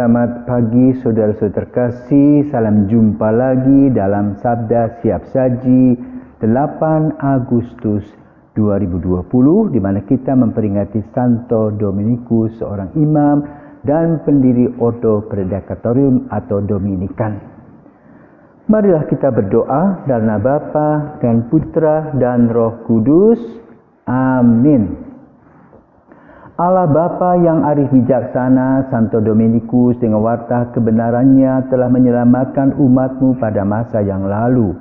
Selamat pagi saudara-saudara terkasih, salam jumpa lagi dalam Sabda Siap Saji 8 Agustus 2020 di mana kita memperingati Santo Dominikus, seorang imam dan pendiri Ordo Predikatorium atau Dominikan. Marilah kita berdoa dalam nama Bapa dan Putra dan Roh Kudus. Amin. Allah Bapa yang arif bijaksana, Santo Dominikus dengan warta kebenarannya telah menyelamatkan umat-Mu pada masa yang lalu.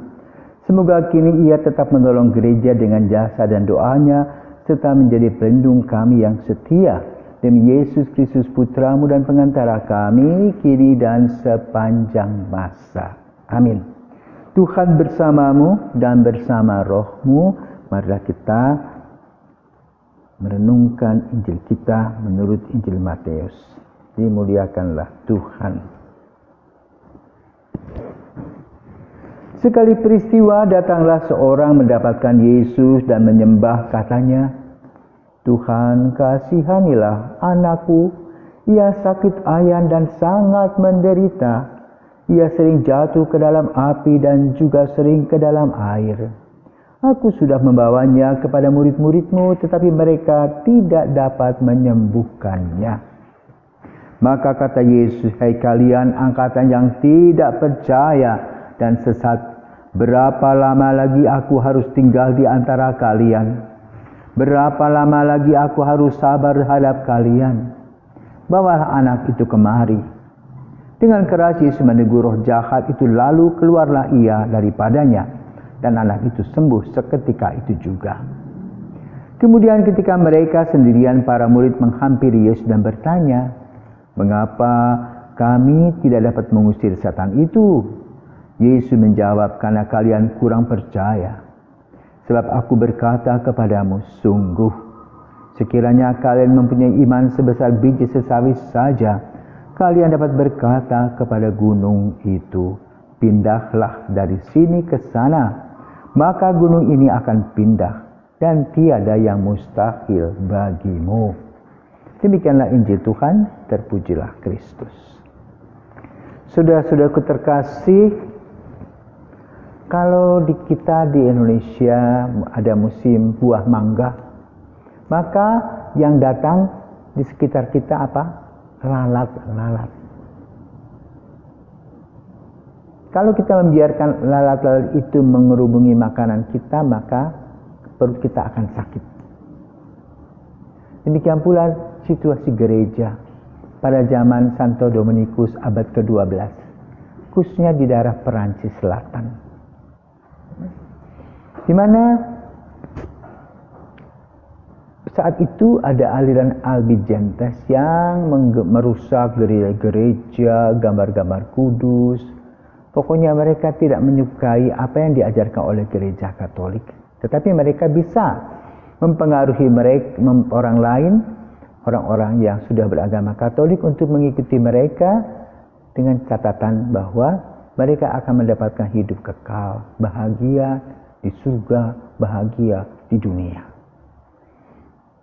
Semoga kini Ia tetap menolong gereja dengan jasa dan doanya, serta menjadi pelindung kami yang setia. Demi Yesus Kristus Putra-Mu dan pengantara kami, kini dan sepanjang masa. Amin. Tuhan bersamamu dan bersama roh-Mu, marilah kita merenungkan Injil kita menurut Injil Matius. Dimuliakanlah Tuhan. Sekali peristiwa datanglah seorang mendapatkan Yesus dan menyembah, katanya, "Tuhan, kasihanilah anakku. Ia sakit ayan dan sangat menderita. Ia sering jatuh ke dalam api dan juga sering ke dalam air. Aku sudah membawanya kepada murid-murid-Mu, tetapi mereka tidak dapat menyembuhkannya." Maka kata Yesus, "Hai kalian angkatan yang tidak percaya dan sesat, berapa lama lagi aku harus tinggal di antara kalian? Berapa lama lagi aku harus sabar terhadap kalian? Bawalah anak itu kemari." Dengan keras Yesus menegur roh jahat itu, lalu keluarlah ia daripadanya. Dan anak itu sembuh seketika itu juga. Kemudian ketika mereka sendirian, para murid menghampiri Yesus dan bertanya, "Mengapa kami tidak dapat mengusir setan itu?" Yesus menjawab, "Karena kalian kurang percaya. Sebab aku berkata kepadamu, sungguh, sekiranya kalian mempunyai iman sebesar biji sesawi saja, kalian dapat berkata kepada gunung itu, pindahlah dari sini ke sana. Maka gunung ini akan pindah, dan tiada yang mustahil bagimu." Demikianlah Injil Tuhan, terpujilah Kristus. Saudara-saudaraku terkasih, kalau kita di Indonesia ada musim buah mangga, maka yang datang di sekitar kita apa? Lalat-lalat. Kalau kita membiarkan lalat-lalat itu mengerubungi makanan kita, maka perut kita akan sakit. Demikian pula situasi gereja pada zaman Santo Dominikus abad ke-12, khususnya di daerah Perancis Selatan, di mana saat itu ada aliran Albigenses yang merusak gereja, gambar-gambar kudus. Pokoknya mereka tidak menyukai apa yang diajarkan oleh gereja Katolik. Tetapi mereka bisa mempengaruhi orang lain, orang-orang yang sudah beragama Katolik, untuk mengikuti mereka dengan catatan bahwa mereka akan mendapatkan hidup kekal, bahagia di surga, bahagia di dunia.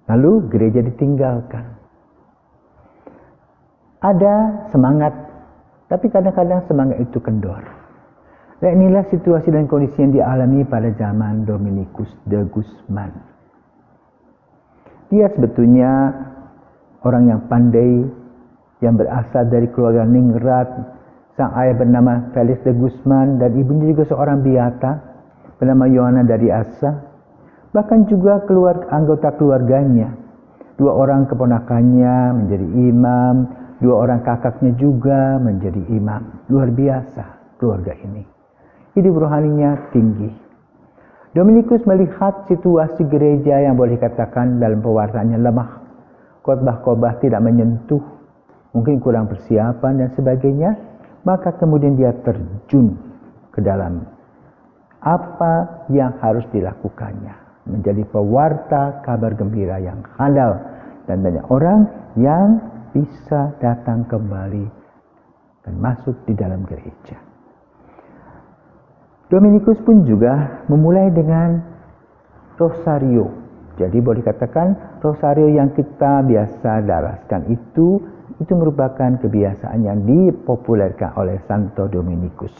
Lalu gereja ditinggalkan. Ada semangat, tapi kadang-kadang semangat itu kendor. Dan inilah situasi dan kondisi yang dialami pada zaman Dominikus de Guzman. Dia sebetulnya orang yang pandai, yang berasal dari keluarga ningrat. Sang ayah bernama Felix de Guzman dan ibunya juga seorang biata bernama Yohana dari Asa. Bahkan juga anggota keluarganya, 2 orang keponakannya menjadi imam, 2 orang kakaknya juga menjadi imam. Luar biasa keluarga ini. Hidup rohaninya tinggi. Dominikus melihat situasi gereja yang boleh dikatakan dalam pewartaannya lemah. Khotbah-khotbah tidak menyentuh, mungkin kurang persiapan dan sebagainya. Maka kemudian dia terjun ke dalam apa yang harus dilakukannya. Menjadi pewarta kabar gembira yang handal. Dan banyak orang yang bisa datang kembali dan masuk di dalam gereja. Dominikus pun juga memulai dengan rosario. Jadi boleh dikatakan rosario yang kita biasa daraskan itu itu merupakan kebiasaan yang dipopulerkan oleh Santo Dominikus.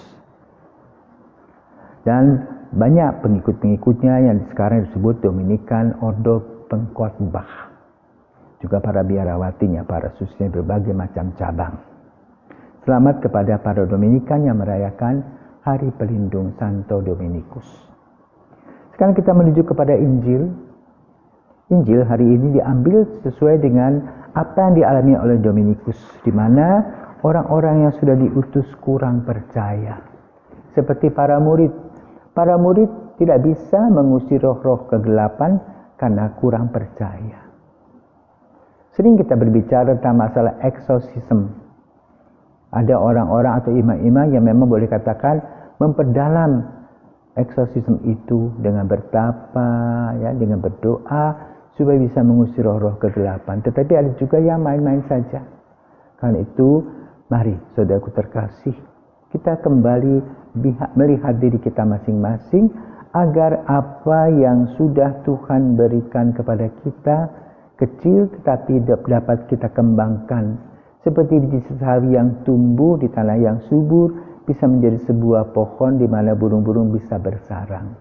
Dan banyak pengikut-pengikutnya yang sekarang disebut Dominikan Ordo Pengkhotbah. Juga para biarawatinya, para susinya berbagai macam cabang. Selamat kepada para Dominikan yang merayakan Hari Pelindung Santo Dominikus. Sekarang kita menuju kepada Injil. Injil hari ini diambil sesuai dengan apa yang dialami oleh Dominikus, di mana orang-orang yang sudah diutus kurang percaya. Seperti para murid. Para murid tidak bisa mengusir roh-roh kegelapan karena kurang percaya. Sering kita berbicara tentang masalah eksorsisme. Ada orang-orang atau imam-imam yang memang boleh katakan memperdalam eksorsisme itu dengan bertapa, ya, dengan berdoa supaya bisa mengusir roh-roh kegelapan. Tetapi ada juga yang main-main saja. Karena itu, mari saudaraku terkasih, kita kembali melihat diri kita masing-masing agar apa yang sudah Tuhan berikan kepada kita kecil tetapi dapat kita kembangkan. Seperti biji sesawi yang tumbuh di tanah yang subur bisa menjadi sebuah pohon di mana burung-burung bisa bersarang.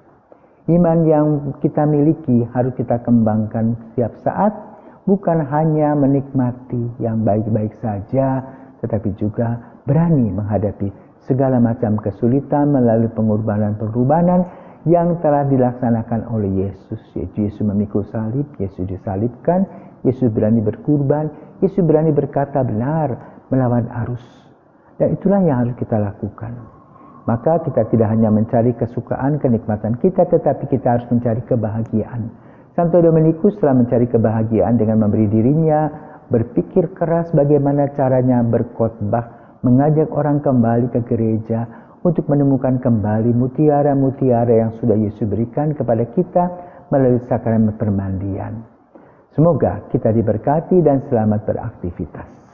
Iman yang kita miliki harus kita kembangkan setiap saat, bukan hanya menikmati yang baik-baik saja, tetapi juga berani menghadapi segala macam kesulitan melalui pengorbanan-pengorbanan yang telah dilaksanakan oleh Yesus. Yaitu Yesus memikul salib, Yesus disalibkan, Yesus berani berkurban, Yesus berani berkata benar melawan arus. Dan itulah yang harus kita lakukan. Maka kita tidak hanya mencari kesukaan, kenikmatan kita, tetapi kita harus mencari kebahagiaan. Santo Dominikus telah mencari kebahagiaan dengan memberi dirinya, berpikir keras bagaimana caranya berkhotbah, mengajak orang kembali ke gereja untuk menemukan kembali mutiara-mutiara yang sudah Yesus berikan kepada kita melalui sakramen permandian. Semoga kita diberkati dan selamat beraktivitas.